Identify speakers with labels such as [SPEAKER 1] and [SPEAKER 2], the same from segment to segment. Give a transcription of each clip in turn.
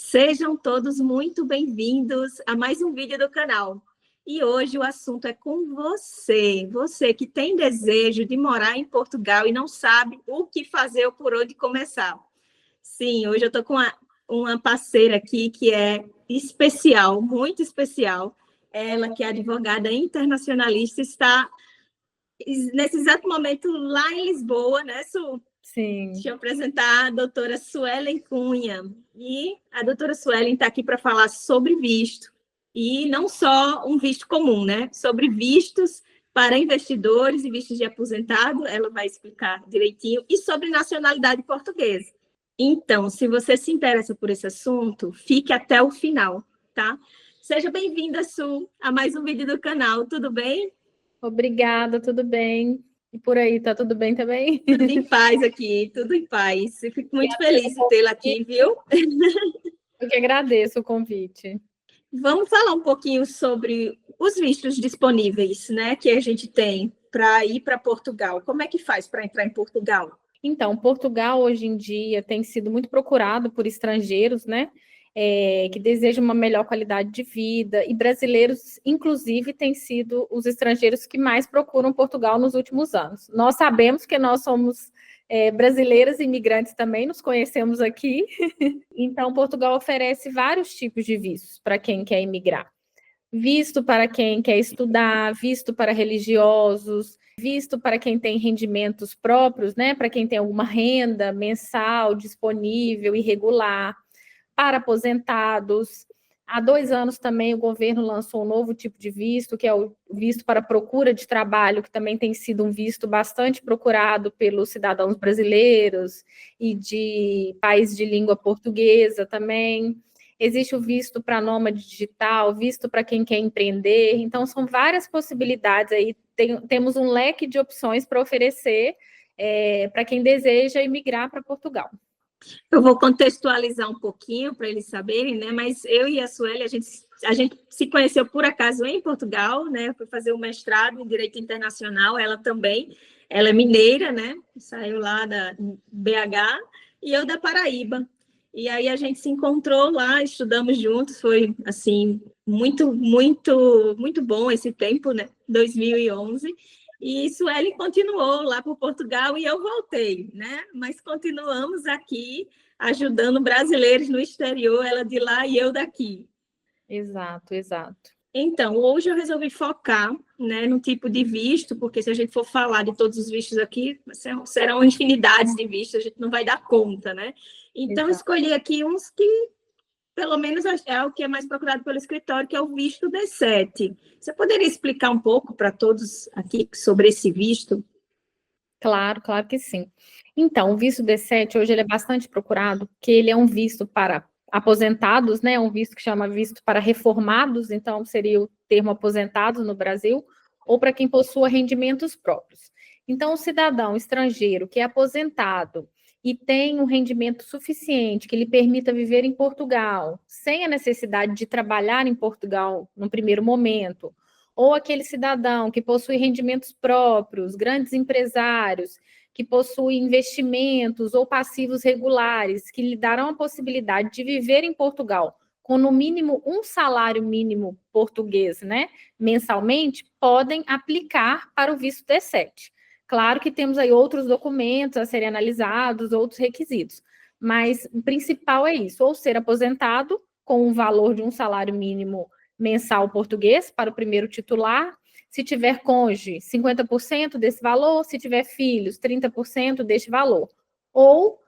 [SPEAKER 1] Sejam todos muito bem-vindos a mais um vídeo do canal. E hoje o assunto é com você que tem desejo de morar em Portugal e não sabe o que fazer ou por onde começar. Sim, hoje eu estou com uma parceira aqui que é especial, muito especial. Ela, que é advogada internacionalista, está nesse exato momento lá em Lisboa, né, Su?
[SPEAKER 2] Sim.
[SPEAKER 1] Deixa eu apresentar a doutora Suelen Cunha. E a doutora Suelen está aqui para falar sobre visto. E não só um visto comum, né? Sobre vistos para investidores e vistos de aposentado, ela vai explicar direitinho, e sobre nacionalidade portuguesa. Então, se você se interessa por esse assunto, fique até o final, tá? Seja bem-vinda, Su, a mais um vídeo do canal, tudo bem?
[SPEAKER 2] Obrigada, tudo bem? E por aí, tá tudo bem também?
[SPEAKER 1] Tudo em paz aqui, tudo em paz. Eu fico muito feliz de tê-la aqui, viu?
[SPEAKER 2] Eu que agradeço o convite.
[SPEAKER 1] Vamos falar um pouquinho sobre os vistos disponíveis, né, que a gente tem para ir para Portugal. Como é que faz para entrar em Portugal?
[SPEAKER 2] Então, Portugal hoje em dia tem sido muito procurado por estrangeiros, né? Que desejam uma melhor qualidade de vida, e brasileiros, inclusive, têm sido os estrangeiros que mais procuram Portugal nos últimos anos. Nós sabemos que nós somos brasileiras e imigrantes também, nos conhecemos aqui. Então, Portugal oferece vários tipos de vistos para quem quer imigrar. Visto para quem quer estudar, visto para religiosos, visto para quem tem rendimentos próprios, né? Para quem tem alguma renda mensal disponível, irregular, para aposentados. Há 2 anos também o governo lançou um novo tipo de visto, que é o visto para procura de trabalho, que também tem sido um visto bastante procurado pelos cidadãos brasileiros e de países de língua portuguesa também. Existe o visto para nômade digital, visto para quem quer empreender. Então, são várias possibilidades aí. Temos um leque de opções para oferecer para quem deseja emigrar para Portugal.
[SPEAKER 1] Eu vou contextualizar um pouquinho para eles saberem, né? Mas eu e a Sueli, a gente se conheceu por acaso em Portugal, né? Fui fazer o mestrado em Direito Internacional, ela também. Ela é mineira, né? Saiu lá da BH e eu da Paraíba. E aí a gente se encontrou lá, estudamos juntos, foi assim muito bom esse tempo, né? 2011. E Sueli continuou lá por Portugal e eu voltei, né? Mas continuamos aqui ajudando brasileiros no exterior, ela de lá e eu daqui.
[SPEAKER 2] Exato, exato.
[SPEAKER 1] Então, hoje eu resolvi focar, né, no tipo de visto, porque se a gente for falar de todos os vistos aqui, serão infinidades de vistos, a gente não vai dar conta, né? Então,
[SPEAKER 2] Exato.
[SPEAKER 1] escolhi aqui uns que, pelo menos, é o que é mais procurado pelo escritório, que é o visto D7. Você poderia explicar um pouco para todos aqui sobre esse visto?
[SPEAKER 2] Claro, claro que sim. Então, o visto D7 hoje ele é bastante procurado, porque ele é um visto para aposentados, né? Um visto que chama visto para reformados, então seria o termo aposentados no Brasil, ou para quem possua rendimentos próprios. Então, o cidadão estrangeiro que é aposentado e tem um rendimento suficiente que lhe permita viver em Portugal, sem a necessidade de trabalhar em Portugal no primeiro momento, ou aquele cidadão que possui rendimentos próprios, grandes empresários, que possuem investimentos ou passivos regulares, que lhe darão a possibilidade de viver em Portugal com no mínimo um salário mínimo português, né, mensalmente, podem aplicar para o visto D7. Claro que temos aí outros documentos a serem analisados, outros requisitos, mas o principal é isso, ou ser aposentado com um valor de um salário mínimo mensal português para o primeiro titular. Se tiver cônjuge, 50% desse valor. Se tiver filhos, 30% deste valor. Ou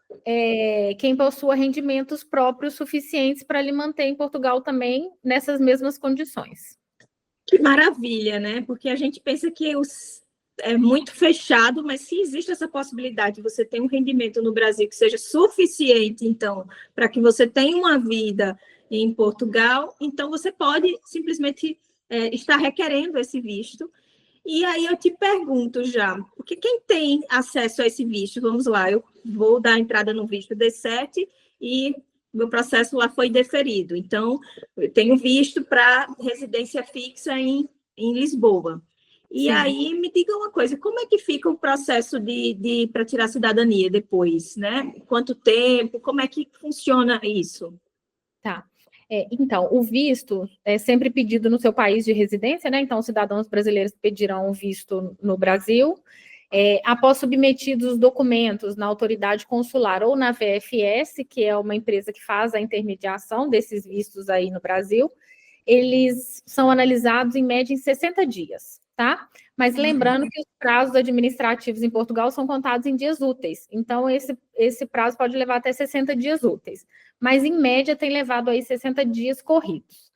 [SPEAKER 2] quem possua rendimentos próprios suficientes para lhe manter em Portugal também nessas mesmas condições.
[SPEAKER 1] Que maravilha, né? Porque a gente pensa que é muito fechado, mas se existe essa possibilidade de você ter um rendimento no Brasil que seja suficiente, então, para que você tenha uma vida em Portugal, então você pode simplesmente estar requerendo esse visto. E aí eu te pergunto já, porque quem tem acesso a esse visto, vamos lá, eu vou dar entrada no visto D7 e meu processo lá foi deferido. Então, eu tenho visto para residência fixa em Lisboa. E
[SPEAKER 2] Sim.
[SPEAKER 1] aí, me diga uma coisa, como é que fica o processo para tirar a cidadania depois, né? Quanto tempo? Como é que funciona isso?
[SPEAKER 2] Tá. Então, o visto é sempre pedido no seu país de residência, né? Então, cidadãos brasileiros pedirão o visto no Brasil. Após submetidos os documentos na autoridade consular ou na VFS, que é uma empresa que faz a intermediação desses vistos aí no Brasil, eles são analisados em média em 60 dias, tá? Mas lembrando que os prazos administrativos em Portugal são contados em dias úteis. Então, esse prazo pode levar até 60 dias úteis. Mas, em média, tem levado aí 60 dias corridos.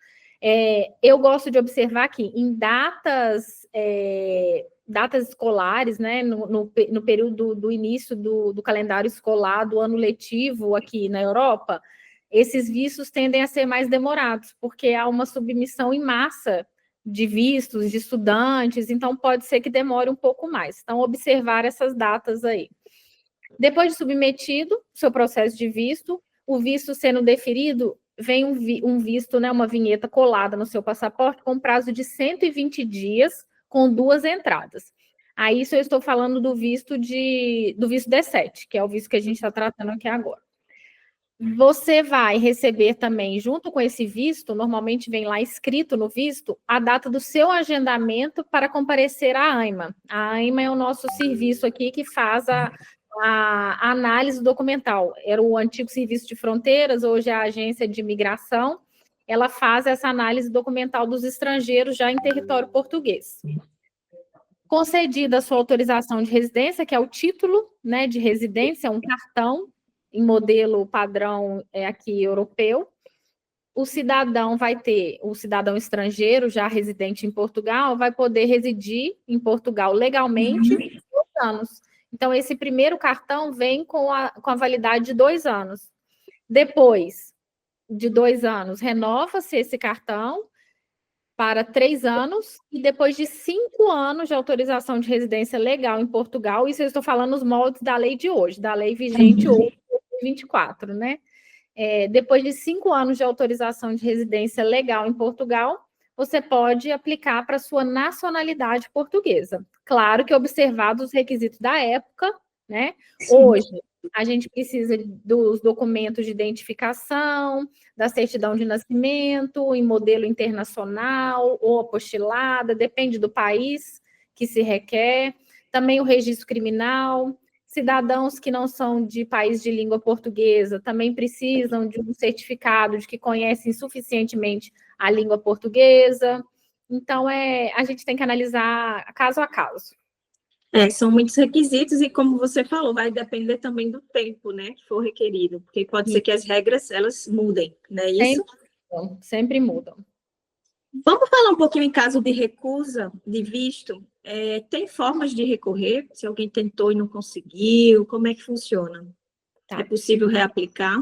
[SPEAKER 2] Eu gosto de observar que em datas escolares, né, no período do início do calendário escolar, do ano letivo aqui na Europa, esses vistos tendem a ser mais demorados, porque há uma submissão em massa de vistos, de estudantes, então pode ser que demore um pouco mais. Então, observar essas datas aí. Depois de submetido o seu processo de visto, o visto sendo deferido, vem um visto, né, uma vinheta colada no seu passaporte com prazo de 120 dias, com 2 entradas. Aí, isso eu estou falando do visto D7, que é o visto que a gente está tratando aqui agora. Você vai receber também, junto com esse visto, normalmente vem lá escrito no visto, a data do seu agendamento para comparecer à AIMA. A AIMA é o nosso serviço aqui que faz a análise documental. Era o antigo Serviço de Fronteiras, hoje é a Agência de Imigração. Ela faz essa análise documental dos estrangeiros já em território português. Concedida a sua autorização de residência, que é o título, né, de residência, um cartão em modelo padrão aqui europeu, o cidadão estrangeiro, já residente em Portugal, vai poder residir em Portugal legalmente 2 anos. Então, esse primeiro cartão vem com a validade de 2 anos. Depois de 2 anos, renova-se esse cartão para 3 anos, e depois de 5 anos de autorização de residência legal em Portugal, isso eu estou falando os moldes da lei de hoje, da lei vigente hoje, 2024, né? Depois de 5 anos de autorização de residência legal em Portugal, você pode aplicar para a sua nacionalidade portuguesa. Claro que observados os requisitos da época, né? Sim. Hoje, a gente precisa dos documentos de identificação, da certidão de nascimento, em modelo internacional ou apostilada, depende do país que se requer. Também o registro criminal. Cidadãos que não são de país de língua portuguesa também precisam de um certificado de que conhecem suficientemente a língua portuguesa. Então, a gente tem que analisar caso a caso.
[SPEAKER 1] São muitos requisitos e, como você falou, vai depender também do tempo, né, que for requerido, porque pode ser que as regras, elas mudem, não é isso?
[SPEAKER 2] Sempre mudam.
[SPEAKER 1] Vamos falar um pouquinho em caso de recusa de visto. Tem formas de recorrer? Se alguém tentou e não conseguiu, como é que funciona? Tá. É possível reaplicar?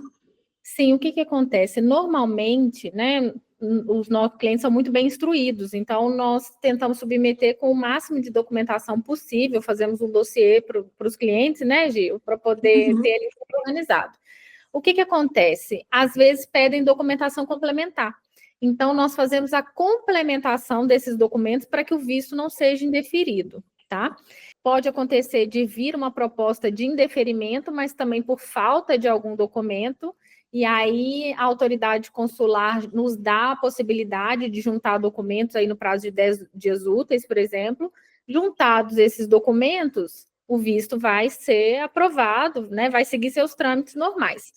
[SPEAKER 2] Sim, o que acontece? Normalmente, né, os nossos clientes são muito bem instruídos, então nós tentamos submeter com o máximo de documentação possível, fazemos um dossiê para os clientes, né, Gil, para poder ter ele organizado. O que acontece? Às vezes pedem documentação complementar. Então, nós fazemos a complementação desses documentos para que o visto não seja indeferido, tá? Pode acontecer de vir uma proposta de indeferimento, mas também por falta de algum documento, e aí a autoridade consular nos dá a possibilidade de juntar documentos aí no prazo de 10 dias úteis, por exemplo. Juntados esses documentos, o visto vai ser aprovado, né? Vai seguir seus trâmites normais.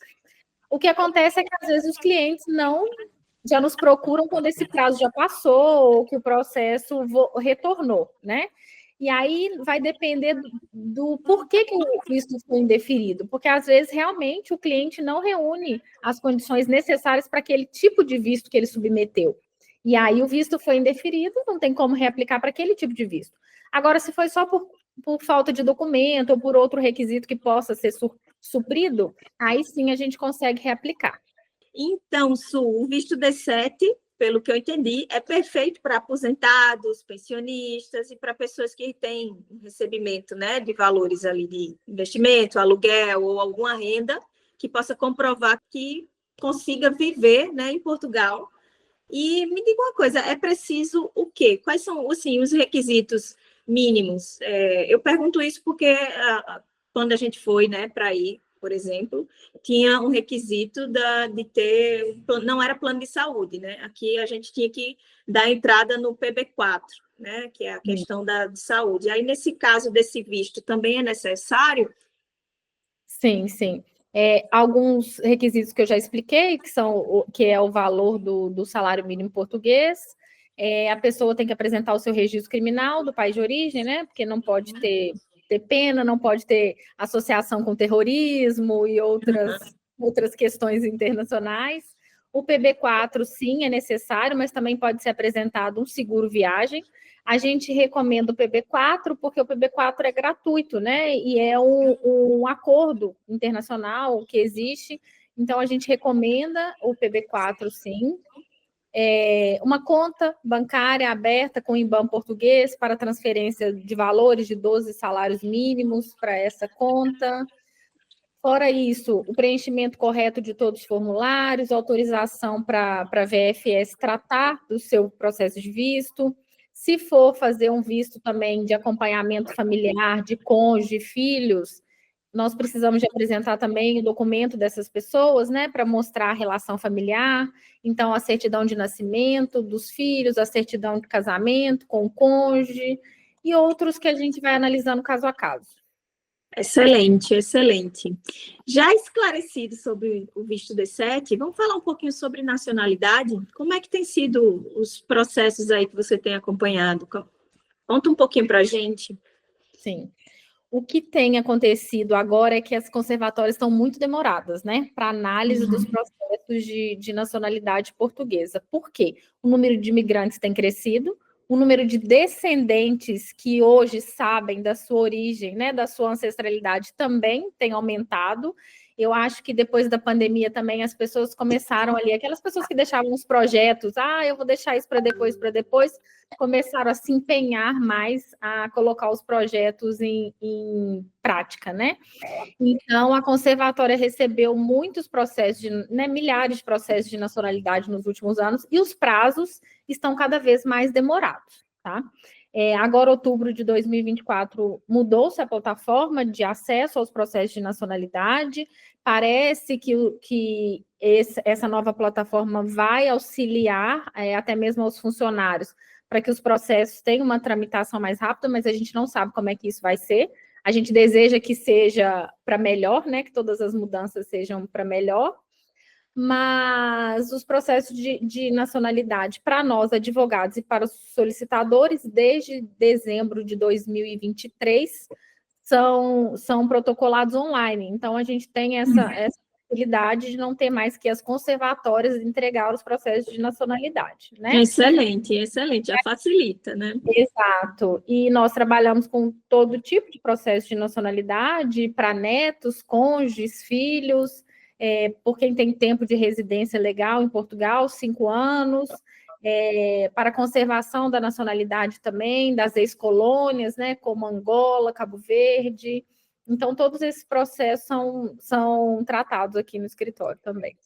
[SPEAKER 2] O que acontece é que, às vezes, os clientes já nos procuram quando esse prazo já passou ou que o processo retornou, né? E aí vai depender do porquê que o visto foi indeferido, porque às vezes realmente o cliente não reúne as condições necessárias para aquele tipo de visto que ele submeteu. E aí o visto foi indeferido, não tem como reaplicar para aquele tipo de visto. Agora, se foi só por falta de documento ou por outro requisito que possa ser suprido, aí sim a gente consegue reaplicar.
[SPEAKER 1] Então, Su, o visto D7, pelo que eu entendi, é perfeito para aposentados, pensionistas e para pessoas que têm recebimento, né, de valores ali de investimento, aluguel ou alguma renda que possa comprovar que consiga viver, né, em Portugal. E me diga uma coisa, é preciso o quê? Quais são, assim, os requisitos mínimos? Eu pergunto isso porque quando a gente foi, né, para ir por exemplo, tinha um requisito de ter, não era plano de saúde, né? Aqui a gente tinha que dar entrada no PB4, né? Que é a questão de saúde. Aí, nesse caso desse visto, também é necessário?
[SPEAKER 2] Sim, sim. Alguns requisitos que eu já expliquei, que é o valor do salário mínimo português. A pessoa tem que apresentar o seu registro criminal do país de origem, né? Porque não pode ter pena, não pode ter associação com terrorismo e outras questões internacionais. O PB4, sim, é necessário, mas também pode ser apresentado um seguro viagem. A gente recomenda o PB4 porque o PB4 é gratuito, né? E é um acordo internacional que existe. Então, a gente recomenda o PB4, sim. Uma conta bancária aberta com o IBAN português para transferência de valores de 12 salários mínimos para essa conta. Fora isso, o preenchimento correto de todos os formulários, autorização para a VFS tratar do seu processo de visto. Se for fazer um visto também de acompanhamento familiar, de cônjuge, filhos, nós precisamos de apresentar também o documento dessas pessoas, né, para mostrar a relação familiar. Então, a certidão de nascimento dos filhos, a certidão de casamento com o cônjuge e outros que a gente vai analisando caso a caso.
[SPEAKER 1] Excelente, excelente. Já esclarecido sobre o visto D7, vamos falar um pouquinho sobre nacionalidade? Como é que tem sido os processos aí que você tem acompanhado? Conta um pouquinho para a gente.
[SPEAKER 2] Sim. O que tem acontecido agora é que as conservatórias estão muito demoradas, né, para análise dos processos de nacionalidade portuguesa. Por quê? O número de imigrantes tem crescido, o número de descendentes que hoje sabem da sua origem, né, da sua ancestralidade também tem aumentado. Eu acho que depois da pandemia também as pessoas começaram ali, aquelas pessoas que deixavam os projetos, eu vou deixar isso para depois, começaram a se empenhar mais a colocar os projetos em prática, né? Então, a conservatória recebeu muitos processos, milhares de processos de nacionalidade nos últimos anos, e os prazos estão cada vez mais demorados, tá? Agora, outubro de 2024, mudou-se a plataforma de acesso aos processos de nacionalidade. Parece que essa nova plataforma vai auxiliar até mesmo aos funcionários para que os processos tenham uma tramitação mais rápida, mas a gente não sabe como é que isso vai ser. A gente deseja que seja para melhor, né? Que todas as mudanças sejam para melhor. Mas os processos de nacionalidade para nós, advogados, e para os solicitadores, desde dezembro de 2023, são protocolados online. Então, a gente tem essa possibilidade de não ter mais que as conservatórias entregar os processos de nacionalidade, né?
[SPEAKER 1] Excelente, excelente, já facilita, né?
[SPEAKER 2] Exato. E nós trabalhamos com todo tipo de processo de nacionalidade para netos, cônjuges, filhos, por quem tem tempo de residência legal em Portugal, 5 anos, para conservação da nacionalidade também, das ex-colônias, né, como Angola, Cabo Verde. Então, todos esses processos são tratados aqui no escritório também.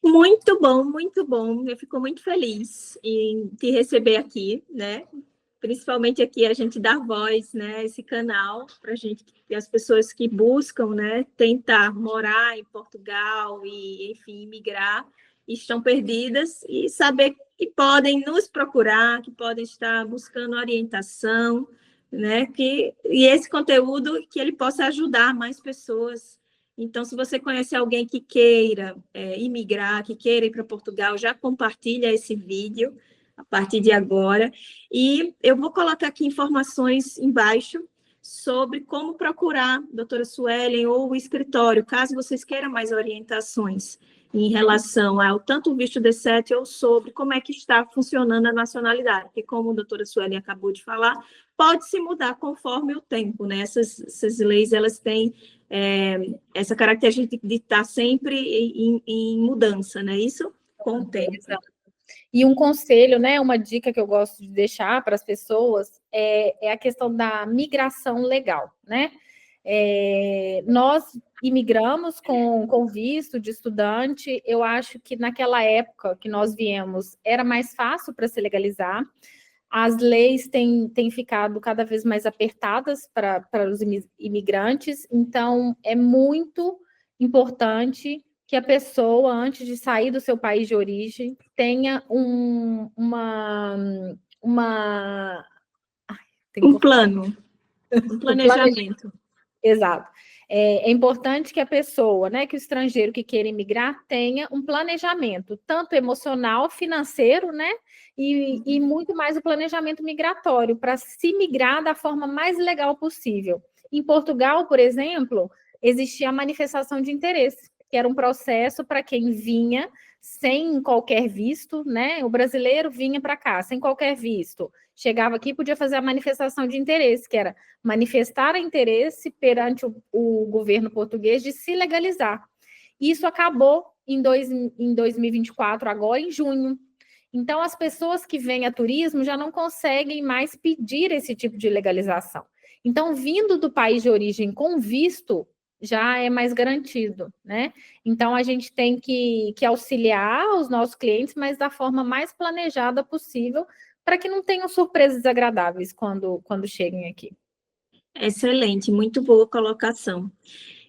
[SPEAKER 1] Muito bom, muito bom. Eu fico muito feliz em te receber aqui, né? Principalmente aqui a gente dá voz, né? Esse canal para a gente, as pessoas que buscam, né? Tentar morar em Portugal e, enfim, migrar, estão perdidas e saber que podem nos procurar, que podem estar buscando orientação, né? E esse conteúdo que ele possa ajudar mais pessoas. Então, se você conhece alguém que queira imigrar, que queira ir para Portugal, já compartilha esse vídeo a partir de agora. E eu vou colocar aqui informações embaixo sobre como procurar a doutora Suelen ou o escritório, caso vocês queiram mais orientações em relação ao tanto o visto D7 ou sobre como é que está funcionando a nacionalidade, porque como a doutora Suelen acabou de falar, pode se mudar conforme o tempo, né? Essas leis, elas têm essa característica de estar sempre em mudança, né? Isso com o tempo.
[SPEAKER 2] E um conselho, né, uma dica que eu gosto de deixar para as pessoas é a questão da migração legal, né? Nós imigramos com visto de estudante. Eu acho que naquela época que nós viemos era mais fácil para se legalizar. As leis têm ficado cada vez mais apertadas para os imigrantes, então é muito importante que a pessoa, antes de sair do seu país de origem, tenha um
[SPEAKER 1] plano, um planejamento.
[SPEAKER 2] Exato. É importante que a pessoa, né, que o estrangeiro que queira imigrar tenha um planejamento, tanto emocional, financeiro, né, e muito mais o planejamento migratório, para se migrar da forma mais legal possível. Em Portugal, por exemplo, existia a manifestação de interesse, que era um processo para quem vinha sem qualquer visto, né, o brasileiro vinha para cá sem qualquer visto, chegava aqui e podia fazer a manifestação de interesse, que era manifestar interesse perante o governo português de se legalizar. Isso acabou em 2024, agora em junho. Então, as pessoas que vêm a turismo já não conseguem mais pedir esse tipo de legalização. Então, vindo do país de origem com visto, já é mais garantido, né? Então, a gente tem que auxiliar os nossos clientes, mas da forma mais planejada possível, para que não tenham surpresas agradáveis quando cheguem aqui.
[SPEAKER 1] Excelente, muito boa colocação.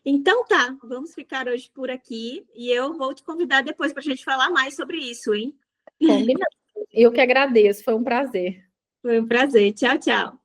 [SPEAKER 1] Então tá, vamos ficar hoje por aqui e eu vou te convidar depois para a gente falar mais sobre isso, hein?
[SPEAKER 2] Combinado. Eu que agradeço, foi um prazer.
[SPEAKER 1] Foi um prazer. Tchau, tchau.